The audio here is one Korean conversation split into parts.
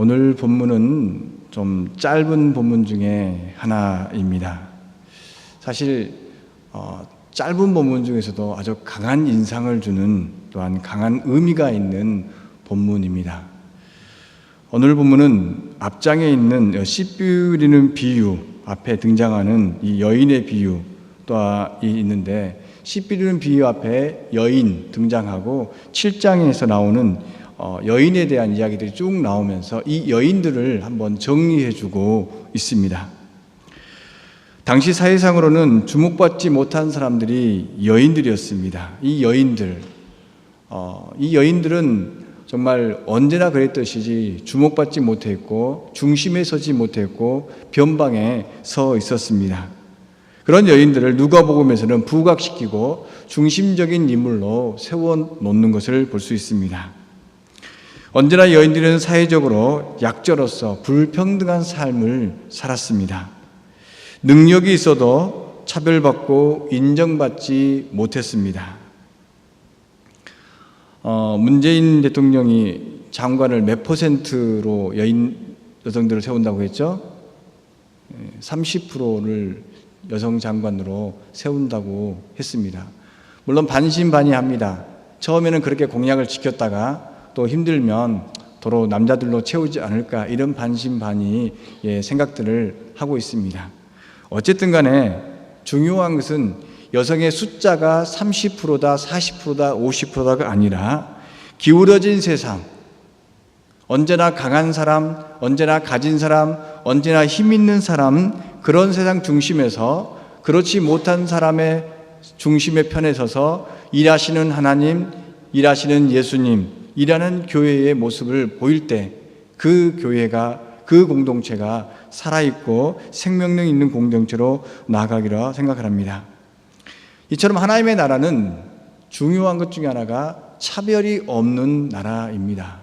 오늘 본문은 좀 짧은 본문 중에 하나입니다. 사실 짧은 본문 중에서도 아주 강한 인상을 주는 또한 강한 의미가 있는 본문입니다. 오늘 본문은 앞장에 있는 씨 뿌리는 비유 앞에 등장하는 이 여인의 비유 또 있는데, 씨 뿌리는 비유 앞에 여인 등장하고 7장에서 나오는 여인에 대한 이야기들이 쭉 나오면서 이 여인들을 한번 정리해주고 있습니다. 당시 사회상으로는 주목받지 못한 사람들이 여인들이었습니다. 이 여인들은 정말 언제나 그랬듯이 주목받지 못했고 중심에 서지 못했고 변방에 서 있었습니다. 그런 여인들을 누가복음에서는 부각시키고 중심적인 인물로 세워놓는 것을 볼 수 있습니다. 언제나 여인들은 사회적으로 약자로서 불평등한 삶을 살았습니다. 능력이 있어도 차별받고 인정받지 못했습니다. 문재인 대통령이 장관을 몇 %로 여성들을 세운다고 했죠? 30%를 여성 장관으로 세운다고 했습니다. 물론 반신반의합니다. 처음에는 그렇게 공약을 지켰다가 또 힘들면 도로 남자들로 채우지 않을까, 이런 반신반의의 생각들을 하고 있습니다. 어쨌든 간에 중요한 것은 여성의 숫자가 30%다, 40%다, 50%다가 아니라 기울어진 세상, 언제나 강한 사람, 언제나 가진 사람, 언제나 힘 있는 사람, 그런 세상 중심에서 그렇지 못한 사람의 중심의 편에 서서 일하시는 하나님, 일하시는 예수님, 일하는 교회의 모습을 보일 때 그 교회가, 그 공동체가 살아있고 생명력 있는 공동체로 나아가기라 생각을 합니다. 이처럼 하나님의 나라는 중요한 것 중에 하나가 차별이 없는 나라입니다.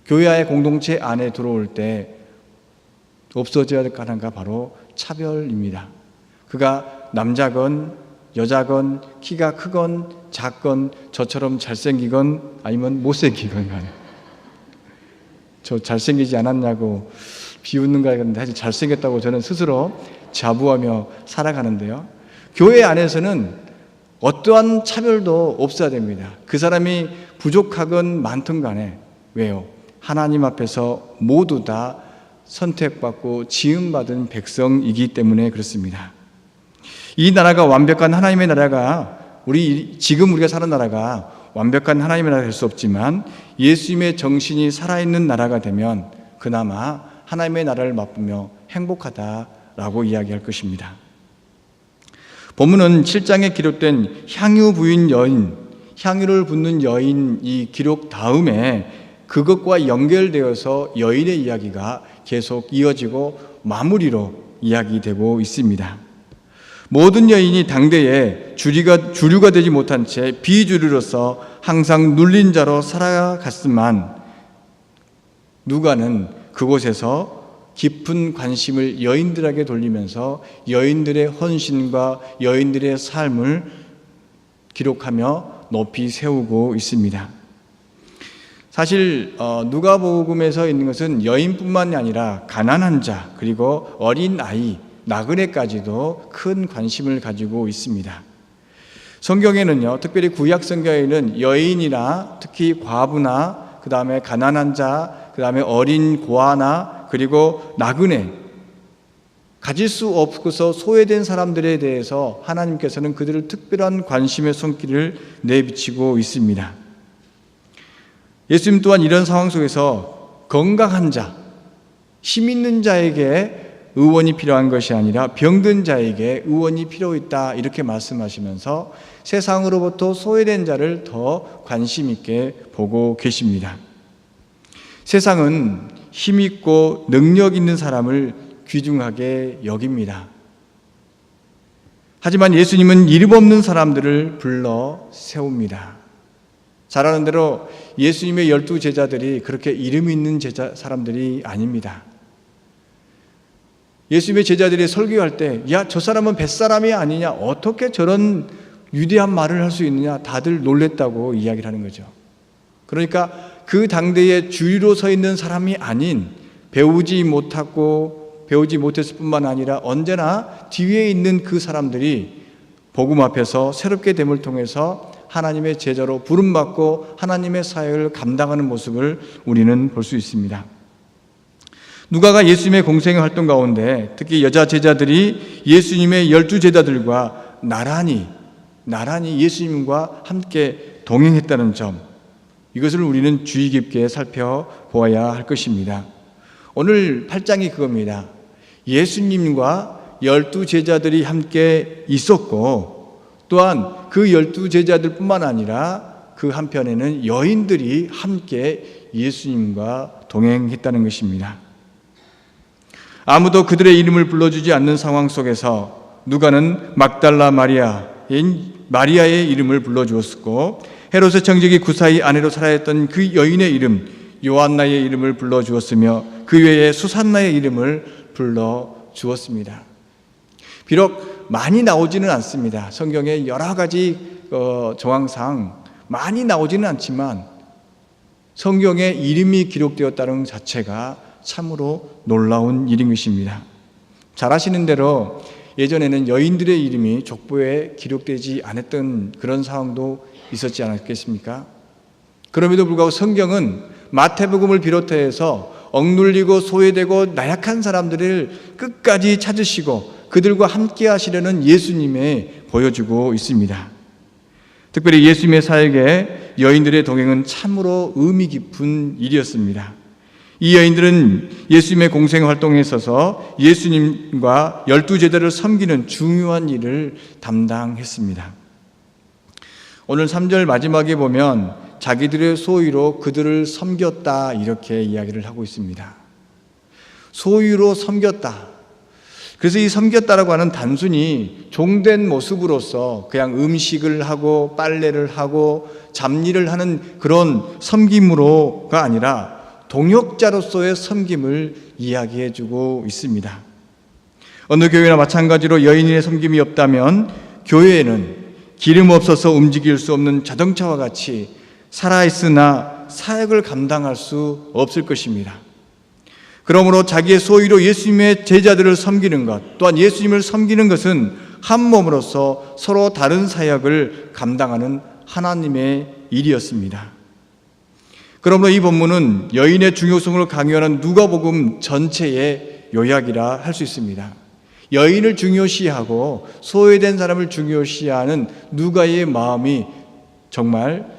교회와의 공동체 안에 들어올 때 없어져야 될 하나가 바로 차별입니다. 그가 남자건 여자건 키가 크건 작건 저처럼 잘생기건 아니면 못생기건 간에, 저 잘생기지 않았냐고 비웃는가 했는데 사실 잘생겼다고 저는 스스로 자부하며 살아가는데요. 교회 안에서는 어떠한 차별도 없어야 됩니다. 그 사람이 부족하건 많든 간에. 왜요? 하나님 앞에서 모두 다 선택받고 지음받은 백성이기 때문에 그렇습니다. 이 나라가 완벽한 하나님의 나라가, 지금 우리가 사는 나라가 완벽한 하나님의 나라가 될 수 없지만 예수님의 정신이 살아있는 나라가 되면 그나마 하나님의 나라를 맛보며 행복하다라고 이야기할 것입니다. 본문은 7장에 기록된 향유 부인 여인, 향유를 붓는 여인 이 기록 다음에 그것과 연결되어서 여인의 이야기가 계속 이어지고 마무리로 이야기되고 있습니다. 모든 여인이 당대에 주류가 되지 못한 채 비주류로서 항상 눌린 자로 살아갔지만 누가는 그곳에서 깊은 관심을 여인들에게 돌리면서 여인들의 헌신과 여인들의 삶을 기록하며 높이 세우고 있습니다. 사실 누가복음에서 있는 것은 여인뿐만이 아니라 가난한 자, 그리고 어린 아이, 나그네까지도 큰 관심을 가지고 있습니다. 성경에는요, 특별히 구약 성경에는 여인이나 특히 과부나 그 다음에 가난한 자, 그 다음에 어린 고아나 그리고 나그네, 가질 수 없어서 소외된 사람들에 대해서 하나님께서는 그들을 특별한 관심의 손길을 내비치고 있습니다. 예수님 또한 이런 상황 속에서 건강한 자, 힘 있는 자에게 의원이 필요한 것이 아니라 병든 자에게 의원이 필요 있다, 이렇게 말씀하시면서 세상으로부터 소외된 자를 더 관심 있게 보고 계십니다. 세상은 힘 있고 능력 있는 사람을 귀중하게 여깁니다. 하지만 예수님은 이름 없는 사람들을 불러 세웁니다. 잘 아는 대로 예수님의 12제자들이 그렇게 이름 있는 사람들이 아닙니다. 예수님의 제자들이 설교할 때, 야, 저 사람은 뱃사람이 아니냐, 어떻게 저런 위대한 말을 할 수 있느냐, 다들 놀랬다고 이야기를 하는 거죠. 그러니까 그 당대에 주위로 서 있는 사람이 아닌 배우지 못했을 뿐만 아니라 언제나 뒤에 있는 그 사람들이 복음 앞에서 새롭게 됨을 통해서 하나님의 제자로 부름받고 하나님의 사역을 감당하는 모습을 우리는 볼 수 있습니다. 누가가 예수님의 공생의 활동 가운데 특히 여자 제자들이 예수님의 12제자들과 나란히 예수님과 함께 동행했다는 점, 이것을 우리는 주의 깊게 살펴보아야 할 것입니다. 오늘 8장이 그겁니다. 예수님과 12제자들이 함께 있었고 또한 그 12제자들 뿐만 아니라 그 한편에는 여인들이 함께 예수님과 동행했다는 것입니다. 아무도 그들의 이름을 불러주지 않는 상황 속에서 누가는 막달라 마리아의 이름을 불러주었고 헤롯의 청지기 구사의 아내로 살아있던 그 여인의 이름 요한나의 이름을 불러주었으며 그 외에 수산나의 이름을 불러주었습니다. 비록 많이 나오지는 않습니다. 성경에 여러 가지 정황상 많이 나오지는 않지만 성경에 이름이 기록되었다는 자체가 참으로 놀라운 일인 것입니다. 잘 아시는 대로 예전에는 여인들의 이름이 족보에 기록되지 않았던 그런 상황도 있었지 않았겠습니까? 그럼에도 불구하고 성경은 마태복음을 비롯해서 억눌리고 소외되고 나약한 사람들을 끝까지 찾으시고 그들과 함께 하시려는 예수님에 보여주고 있습니다. 특별히 예수님의 사역에 여인들의 동행은 참으로 의미 깊은 일이었습니다. 이 여인들은 예수님의 공생 활동에 있어서 예수님과 12제자를 섬기는 중요한 일을 담당했습니다. 오늘 3절 마지막에 보면 자기들의 소유로 그들을 섬겼다 이렇게 이야기를 하고 있습니다. 소유로 섬겼다. 그래서 이 섬겼다라고 하는 단순히 종된 모습으로서 그냥 음식을 하고 빨래를 하고 잡일을 하는 그런 섬김으로가 아니라 동역자로서의 섬김을 이야기해주고 있습니다. 어느 교회나 마찬가지로 여인의 섬김이 없다면 교회에는 기름 없어서 움직일 수 없는 자동차와 같이 살아있으나 사역을 감당할 수 없을 것입니다. 그러므로 자기의 소유로 예수님의 제자들을 섬기는 것, 또한 예수님을 섬기는 것은 한 몸으로서 서로 다른 사역을 감당하는 하나님의 일이었습니다. 그러므로 이 본문은 여인의 중요성을 강요하는 누가복음 전체의 요약이라 할 수 있습니다. 여인을 중요시하고 소외된 사람을 중요시하는 누가의 마음이 정말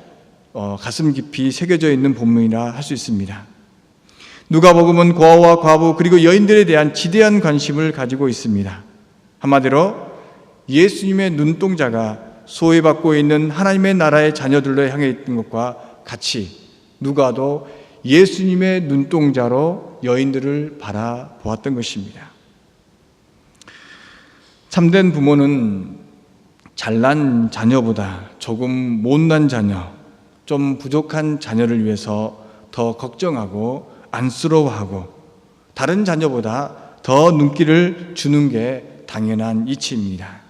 가슴 깊이 새겨져 있는 본문이라 할 수 있습니다. 누가복음은 고아와 과부 그리고 여인들에 대한 지대한 관심을 가지고 있습니다. 한마디로 예수님의 눈동자가 소외받고 있는 하나님의 나라의 자녀들로 향해 있던 것과 같이 누가도 예수님의 눈동자로 여인들을 바라보았던 것입니다. 참된 부모는 잘난 자녀보다 조금 못난 자녀, 좀 부족한 자녀를 위해서 더 걱정하고 안쓰러워하고 다른 자녀보다 더 눈길을 주는 게 당연한 이치입니다.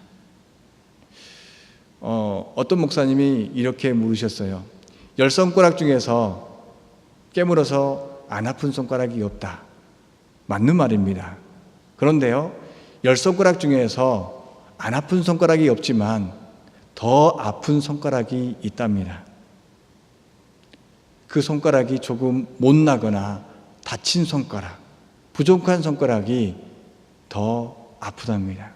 어떤 목사님이 이렇게 물으셨어요. 10손가락 중에서 깨물어서 안 아픈 손가락이 없다. 맞는 말입니다. 그런데요, 10손가락 중에서 안 아픈 손가락이 없지만 더 아픈 손가락이 있답니다. 그 손가락이 조금 못나거나 다친 손가락, 부족한 손가락이 더 아프답니다.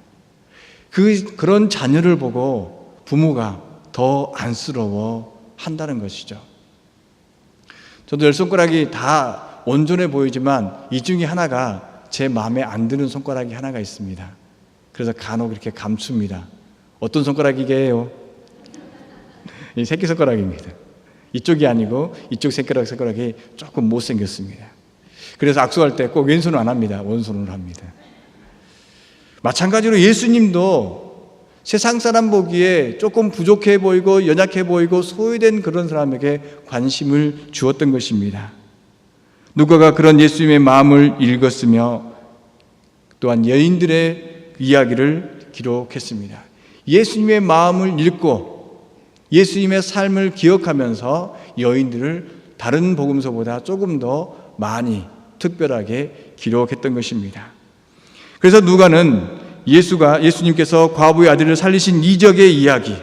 그런 자녀를 보고 부모가 더 안쓰러워 한다는 것이죠. 저도 10손가락이 다 온전해 보이지만 이 중에 하나가 제 마음에 안 드는 손가락이 하나가 있습니다. 그래서 간혹 이렇게 감춥니다. 어떤 손가락이게요? 이 새끼손가락입니다. 이쪽이 아니고 이쪽 손가락이 조금 못생겼습니다. 그래서 악수할 때 꼭 왼손은 안 합니다. 오른손으로 합니다. 마찬가지로 예수님도 세상 사람 보기에 조금 부족해 보이고 연약해 보이고 소외된 그런 사람에게 관심을 주었던 것입니다. 누가가 그런 예수님의 마음을 읽었으며 또한 여인들의 이야기를 기록했습니다. 예수님의 마음을 읽고 예수님의 삶을 기억하면서 여인들을 다른 복음서보다 조금 더 많이 특별하게 기록했던 것입니다. 그래서 누가는 예수님께서 과부의 아들을 살리신 이적의 이야기,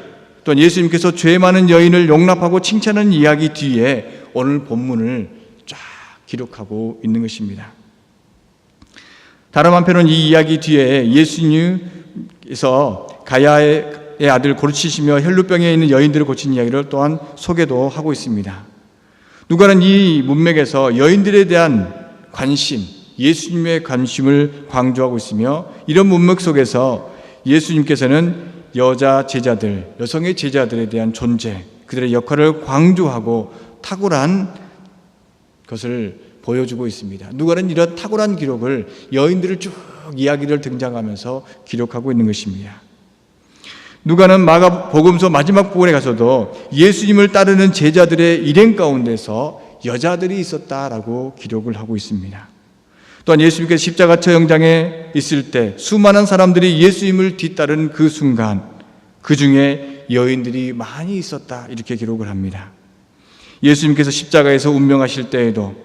또한 예수님께서 죄 많은 여인을 용납하고 칭찬하는 이야기 뒤에 오늘 본문을 쫙 기록하고 있는 것입니다. 다른 한편은 이 이야기 뒤에 예수님께서 가야의 아들 고르치시며 혈루병에 있는 여인들을 고친 이야기를 또한 소개도 하고 있습니다. 누가는 이 문맥에서 여인들에 대한 관심, 예수님의 관심을 강조하고 있으며, 이런 문맥 속에서 예수님께서는 여성의 제자들에 대한 존재, 그들의 역할을 강조하고 탁월한 것을 보여주고 있습니다. 누가는 이런 탁월한 기록을 여인들을 쭉 이야기를 등장하면서 기록하고 있는 것입니다. 누가는 마가복음서 마지막 부분에 가서도 예수님을 따르는 제자들의 일행 가운데서 여자들이 있었다라고 기록을 하고 있습니다. 또한 예수님께서 십자가처 현장에 있을 때 수많은 사람들이 예수님을 뒤따른 그 순간, 그 중에 여인들이 많이 있었다, 이렇게 기록을 합니다. 예수님께서 십자가에서 운명하실 때에도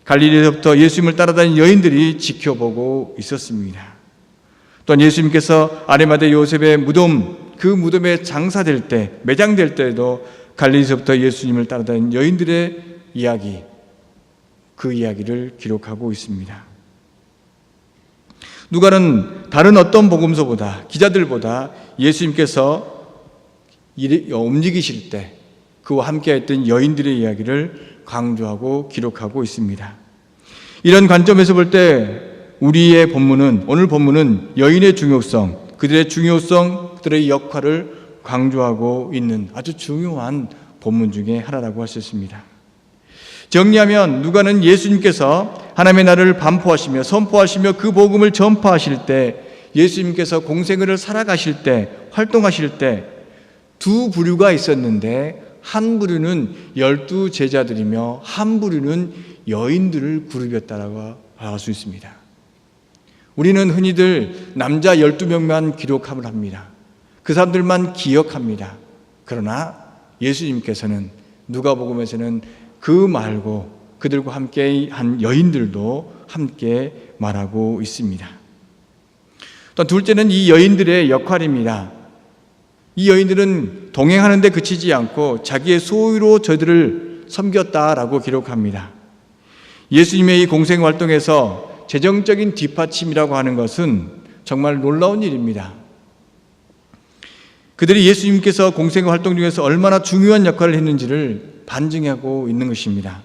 갈릴리에서부터 예수님을 따라다니는 여인들이 지켜보고 있었습니다. 또한 예수님께서 아리마대 요셉의 무덤, 그 무덤에 장사될 때, 매장될 때에도 갈릴리에서부터 예수님을 따라다니는 여인들의 이야기, 그 이야기를 기록하고 있습니다. 누가는 다른 어떤 복음서보다, 기자들보다 예수님께서 움직이실 때 그와 함께했던 여인들의 이야기를 강조하고 기록하고 있습니다. 이런 관점에서 볼 때 우리의 본문은, 오늘 본문은 여인의 중요성, 그들의 중요성, 그들의 역할을 강조하고 있는 아주 중요한 본문 중에 하나라고 할 수 있습니다. 정리하면 누가는 예수님께서 하나님의 나라를 반포하시며 선포하시며 그 복음을 전파하실 때, 예수님께서 공생애를 살아가실 때, 활동하실 때 두 부류가 있었는데, 한 부류는 12 제자들이며 한 부류는 여인들을 그룹이었다라고 할 수 있습니다. 우리는 흔히들 남자 12명만 기록함을 합니다. 그 사람들만 기억합니다. 그러나 예수님께서는 누가복음에서는 그 말고 그들과 함께 한 여인들도 함께 말하고 있습니다. 또 둘째는 이 여인들의 역할입니다. 이 여인들은 동행하는 데 그치지 않고 자기의 소유로 저들을 섬겼다라고 기록합니다. 예수님의 이 공생 활동에서 재정적인 뒷받침이라고 하는 것은 정말 놀라운 일입니다. 그들이 예수님께서 공생 활동 중에서 얼마나 중요한 역할을 했는지를 반증하고 있는 것입니다.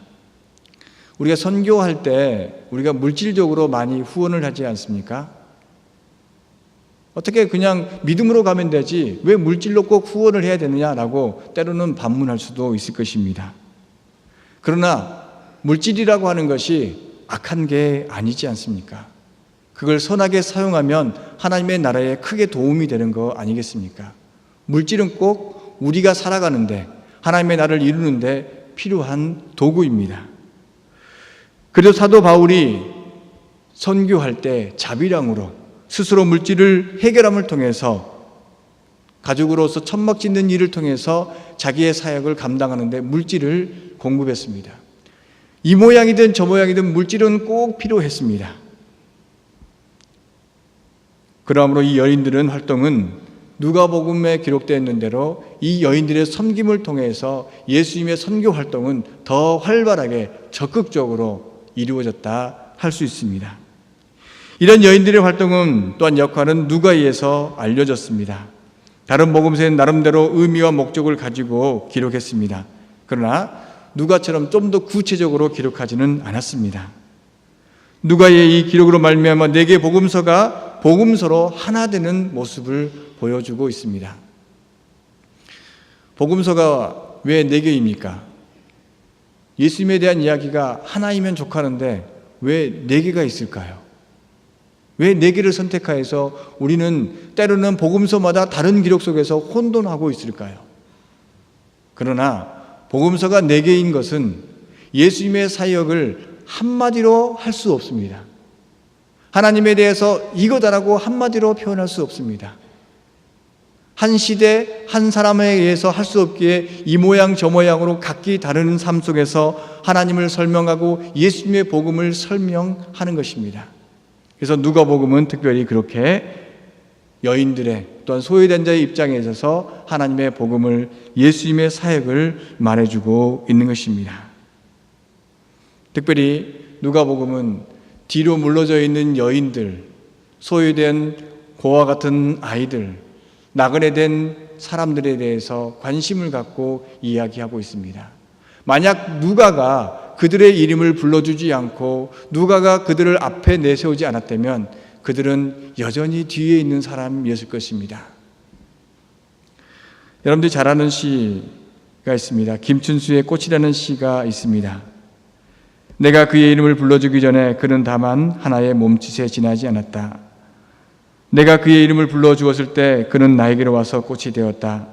우리가 선교할 때 우리가 물질적으로 많이 후원을 하지 않습니까? 어떻게 그냥 믿음으로 가면 되지 왜 물질로 꼭 후원을 해야 되느냐라고 때로는 반문할 수도 있을 것입니다. 그러나 물질이라고 하는 것이 악한 게 아니지 않습니까? 그걸 선하게 사용하면 하나님의 나라에 크게 도움이 되는 거 아니겠습니까? 물질은 꼭 우리가 살아가는데, 하나님의 나라를 이루는데 필요한 도구입니다. 그래서 사도 바울이 선교할 때 자비량으로 스스로 물질을 해결함을 통해서, 가족으로서 천막 짓는 일을 통해서 자기의 사역을 감당하는데 물질을 공급했습니다. 이 모양이든 저 모양이든 물질은 꼭 필요했습니다. 그러므로 이 여인들은 활동은 누가복음에 기록되어 있는 대로 이 여인들의 섬김을 통해서 예수님의 선교 활동은 더 활발하게 적극적으로 이루어졌다 할 수 있습니다. 이런 여인들의 활동은 또한 역할은 누가에 의해서 알려졌습니다. 다른 복음서에는 나름대로 의미와 목적을 가지고 기록했습니다. 그러나 누가처럼 좀 더 구체적으로 기록하지는 않았습니다. 누가의 이 기록으로 말미암아 4개의 복음서가 복음서로 하나 되는 모습을 보여주고 있습니다. 복음서가 왜 4개입니까? 예수님에 대한 이야기가 하나이면 족하는데 왜 4개가 있을까요? 왜 4개를 선택하여서 우리는 때로는 복음서마다 다른 기록 속에서 혼돈하고 있을까요? 그러나 복음서가 4개인 것은 예수님의 사역을 한마디로 할 수 없습니다. 하나님에 대해서 이거다라고 한마디로 표현할 수 없습니다. 한 시대 한 사람에 의해서 할 수 없기에 이 모양 저 모양으로 각기 다른 삶 속에서 하나님을 설명하고 예수님의 복음을 설명하는 것입니다. 그래서 누가복음은 특별히 그렇게 여인들의 또한 소외된 자의 입장에 있어서 하나님의 복음을, 예수님의 사역을 말해주고 있는 것입니다. 특별히 누가복음은 뒤로 물러져 있는 여인들, 소외된 고아 같은 아이들, 나그네 된 사람들에 대해서 관심을 갖고 이야기하고 있습니다. 만약 누가가 그들의 이름을 불러주지 않고 누가가 그들을 앞에 내세우지 않았다면 그들은 여전히 뒤에 있는 사람이었을 것입니다. 여러분들이 잘 아는 시가 있습니다. 김춘수의 꽃이라는 시가 있습니다. 내가 그의 이름을 불러주기 전에 그는 다만 하나의 몸짓에 지나지 않았다. 내가 그의 이름을 불러주었을 때 그는 나에게로 와서 꽃이 되었다.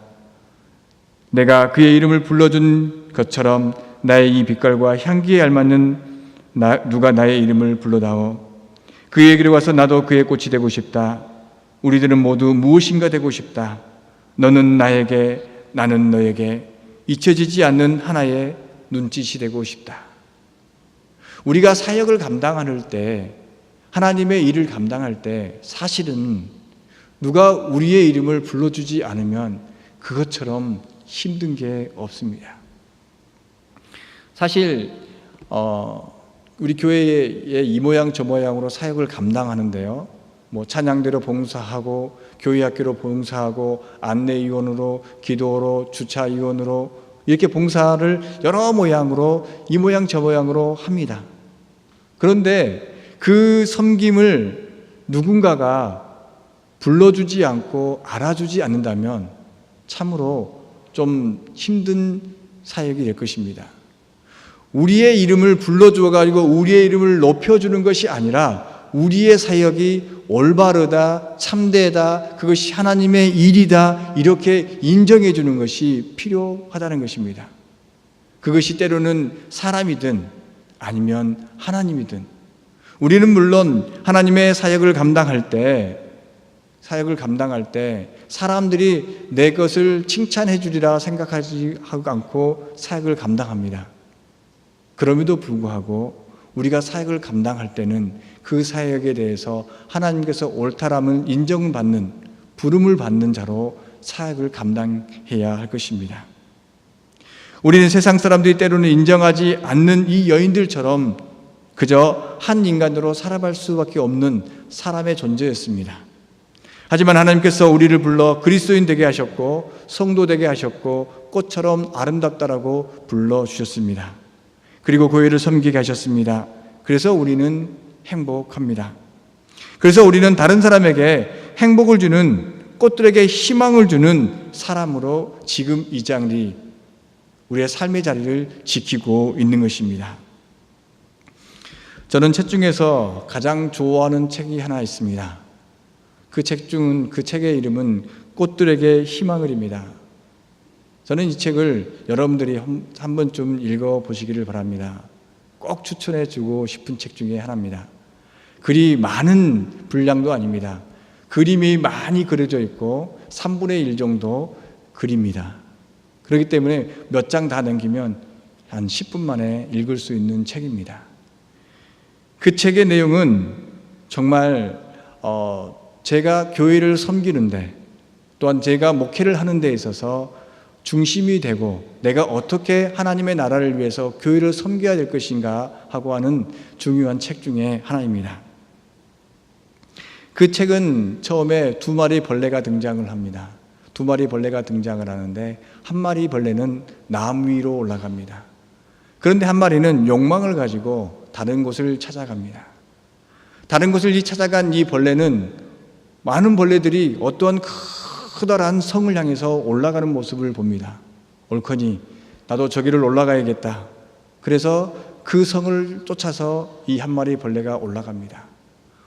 내가 그의 이름을 불러준 것처럼 나의 이 빛깔과 향기에 알맞는 누가 나의 이름을 불러다오. 그에게로 와서 나도 그의 꽃이 되고 싶다. 우리들은 모두 무엇인가 되고 싶다. 너는 나에게, 나는 너에게 잊혀지지 않는 하나의 눈짓이 되고 싶다. 우리가 사역을 감당할 때, 하나님의 일을 감당할 때 사실은 누가 우리의 이름을 불러주지 않으면 그것처럼 힘든 게 없습니다. 사실 우리 교회의 이 모양 저 모양으로 사역을 감당하는데요, 찬양대로 봉사하고 교회학교로 봉사하고 안내위원으로, 기도로, 주차위원으로 이렇게 봉사를 여러 모양으로 이 모양 저 모양으로 합니다. 그런데 그 섬김을 누군가가 불러주지 않고 알아주지 않는다면 참으로 좀 힘든 사역이 될 것입니다. 우리의 이름을 불러주어가지고 우리의 이름을 높여주는 것이 아니라 우리의 사역이 올바르다, 참되다, 그것이 하나님의 일이다, 이렇게 인정해 주는 것이 필요하다는 것입니다. 그것이 때로는 사람이든 아니면 하나님이든, 우리는 물론 하나님의 사역을 감당할 때 사람들이 내 것을 칭찬해 주리라 생각하지 않고 사역을 감당합니다. 그럼에도 불구하고 우리가 사역을 감당할 때는 그 사역에 대해서 하나님께서 옳다람을 인정받는, 부름을 받는 자로 사역을 감당해야 할 것입니다. 우리는 세상 사람들이 때로는 인정하지 않는 이 여인들처럼 그저 한 인간으로 살아갈 수밖에 없는 사람의 존재였습니다. 하지만 하나님께서 우리를 불러 그리스도인 되게 하셨고 성도 되게 하셨고 꽃처럼 아름답다라고 불러주셨습니다. 그리고 교회를 섬기게 하셨습니다. 그래서 우리는 행복합니다. 그래서 우리는 다른 사람에게 행복을 주는, 꽃들에게 희망을 주는 사람으로 지금 이 자리, 우리의 삶의 자리를 지키고 있는 것입니다. 저는 책 중에서 가장 좋아하는 책이 하나 있습니다. 그 책의 이름은 꽃들에게 희망을입니다. 저는 이 책을 여러분들이 한 번쯤 읽어보시기를 바랍니다. 꼭 추천해주고 싶은 책 중에 하나입니다. 글이 많은 분량도 아닙니다. 그림이 많이 그려져 있고 3분의 1 정도 글입니다. 그렇기 때문에 몇 장 다 넘기면 한 10분 만에 읽을 수 있는 책입니다. 그 책의 내용은 정말 제가 교회를 섬기는데, 또한 제가 목회를 하는 데 있어서 중심이 되고 내가 어떻게 하나님의 나라를 위해서 교회를 섬겨야 될 것인가 하고 하는 중요한 책 중에 하나입니다. 그 책은 처음에 2마리 벌레가 등장을 합니다. 2마리 벌레가 등장을 하는데 한 마리 벌레는 나무 위로 올라갑니다. 그런데 한 마리는 욕망을 가지고 다른 곳을 찾아갑니다. 다른 곳을 찾아간 이 벌레는 많은 벌레들이 어떠한 커다란 성을 향해서 올라가는 모습을 봅니다. 옳거니 나도 저기를 올라가야겠다. 그래서 그 성을 쫓아서 이 한 마리 벌레가 올라갑니다.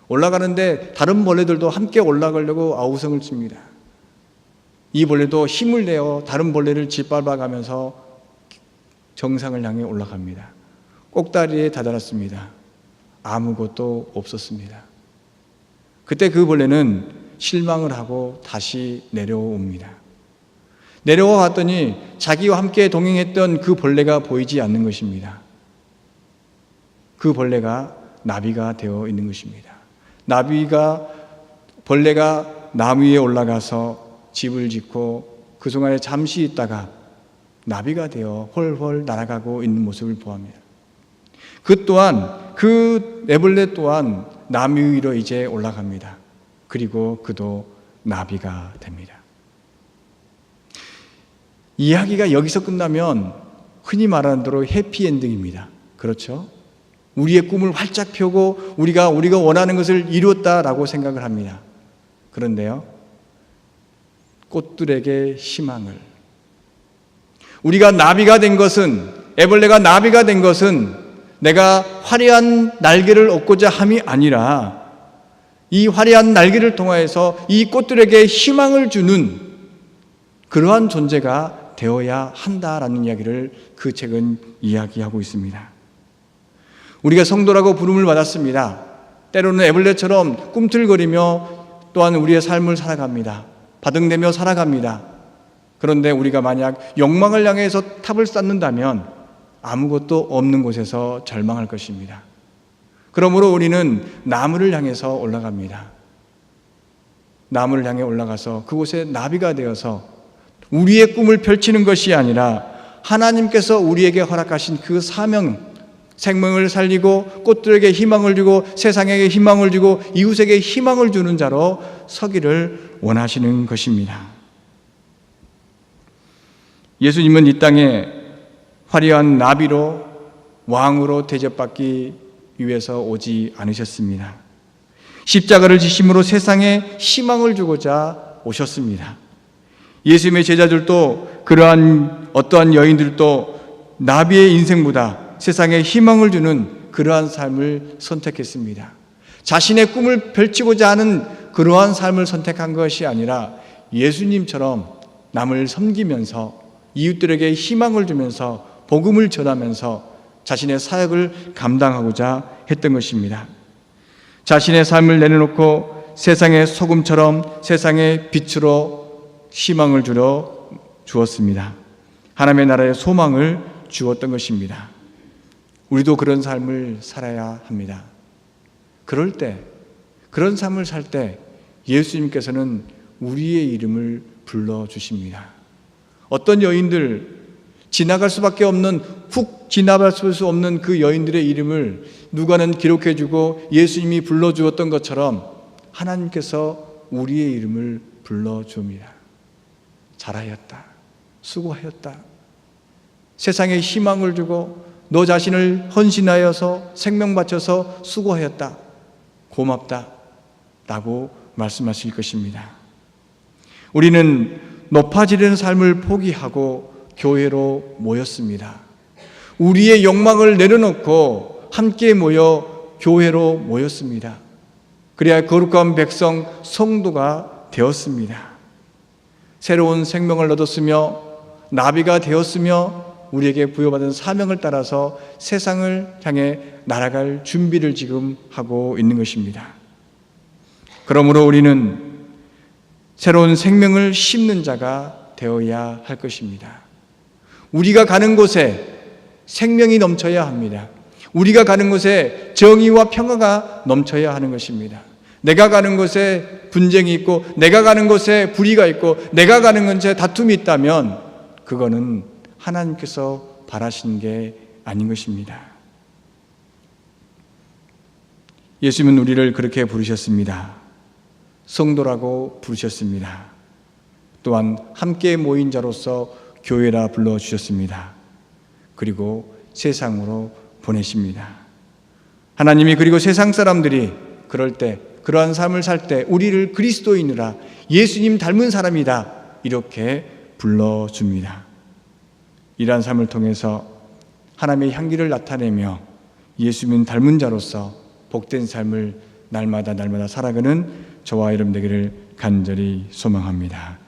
올라가는데 다른 벌레들도 함께 올라가려고 아우성을 칩니다. 이 벌레도 힘을 내어 다른 벌레를 짓밟아가면서 정상을 향해 올라갑니다. 꼭다리에 다다랐습니다. 아무것도 없었습니다. 그때 그 벌레는 실망을 하고 다시 내려옵니다. 내려와 봤더니 자기와 함께 동행했던 그 벌레가 보이지 않는 것입니다. 그 벌레가 나비가 되어 있는 것입니다. 벌레가 나무 위에 올라가서 집을 짓고 그 순간에 잠시 있다가 나비가 되어 훨훨 날아가고 있는 모습을 보합니다. 그 애벌레 또한 나무 위로 이제 올라갑니다. 그리고 그도 나비가 됩니다. 이야기가 여기서 끝나면 흔히 말하는 대로 해피엔딩입니다. 그렇죠? 우리의 꿈을 활짝 펴고 우리가 원하는 것을 이루었다라고 생각을 합니다. 그런데요, 꽃들에게 희망을, 우리가 나비가 된 것은, 애벌레가 나비가 된 것은 내가 화려한 날개를 얻고자 함이 아니라 이 화려한 날개를 통하여서 이 꽃들에게 희망을 주는 그러한 존재가 되어야 한다라는 이야기를 그 책은 이야기하고 있습니다. 우리가 성도라고 부름을 받았습니다. 때로는 애벌레처럼 꿈틀거리며 또한 우리의 삶을 살아갑니다. 바등대며 살아갑니다. 그런데 우리가 만약 욕망을 향해서 탑을 쌓는다면 아무것도 없는 곳에서 절망할 것입니다. 그러므로 우리는 나무를 향해서 올라갑니다. 나무를 향해 올라가서 그곳에 나비가 되어서 우리의 꿈을 펼치는 것이 아니라 하나님께서 우리에게 허락하신 그 사명, 생명을 살리고 꽃들에게 희망을 주고 세상에게 희망을 주고 이웃에게 희망을 주는 자로 서기를 원하시는 것입니다. 예수님은 이 땅에 화려한 나비로 왕으로 대접받기 위해서 오지 않으셨습니다. 십자가를 지심으로 세상에 희망을 주고자 오셨습니다. 예수님의 제자들도 그러한 어떠한 여인들도 나비의 인생보다 세상에 희망을 주는 그러한 삶을 선택했습니다. 자신의 꿈을 펼치고자 하는 그러한 삶을 선택한 것이 아니라 예수님처럼 남을 섬기면서 이웃들에게 희망을 주면서 복음을 전하면서 자신의 사역을 감당하고자 했던 것입니다. 자신의 삶을 내려놓고 세상의 소금처럼 세상의 빛으로 희망을 주었습니다. 하나님의 나라의 소망을 주었던 것입니다. 우리도 그런 삶을 살아야 합니다. 그럴 때, 그런 삶을 살 때 예수님께서는 우리의 이름을 불러주십니다. 어떤 여인들, 지나갈 수밖에 없는, 훅 지나갈 수 없는 그 여인들의 이름을 누가는 기록해주고 예수님이 불러주었던 것처럼 하나님께서 우리의 이름을 불러줍니다. 잘하였다, 수고하였다, 세상에 희망을 주고 너 자신을 헌신하여서 생명 바쳐서 수고하였다, 고맙다 라고 말씀하실 것입니다. 우리는 높아지려는 삶을 포기하고 교회로 모였습니다. 우리의 욕망을 내려놓고 함께 모여 교회로 모였습니다. 그래야 거룩한 백성, 성도가 되었습니다. 새로운 생명을 얻었으며 나비가 되었으며 우리에게 부여받은 사명을 따라서 세상을 향해 날아갈 준비를 지금 하고 있는 것입니다. 그러므로 우리는 새로운 생명을 심는 자가 되어야 할 것입니다. 우리가 가는 곳에 생명이 넘쳐야 합니다. 우리가 가는 곳에 정의와 평화가 넘쳐야 하는 것입니다. 내가 가는 곳에 분쟁이 있고 내가 가는 곳에 불의가 있고 내가 가는 곳에 다툼이 있다면 그거는 하나님께서 바라시는 게 아닌 것입니다. 예수님은 우리를 그렇게 부르셨습니다. 성도라고 부르셨습니다. 또한 함께 모인 자로서 교회라 불러주셨습니다. 그리고 세상으로 보내십니다. 하나님이 그리고 세상 사람들이 그럴 때, 그러한 삶을 살 때 우리를 그리스도인이라, 예수님 닮은 사람이다 이렇게 불러줍니다. 이러한 삶을 통해서 하나님의 향기를 나타내며 예수님 닮은 자로서 복된 삶을 날마다 살아가는 저와 여러분 되기를 간절히 소망합니다.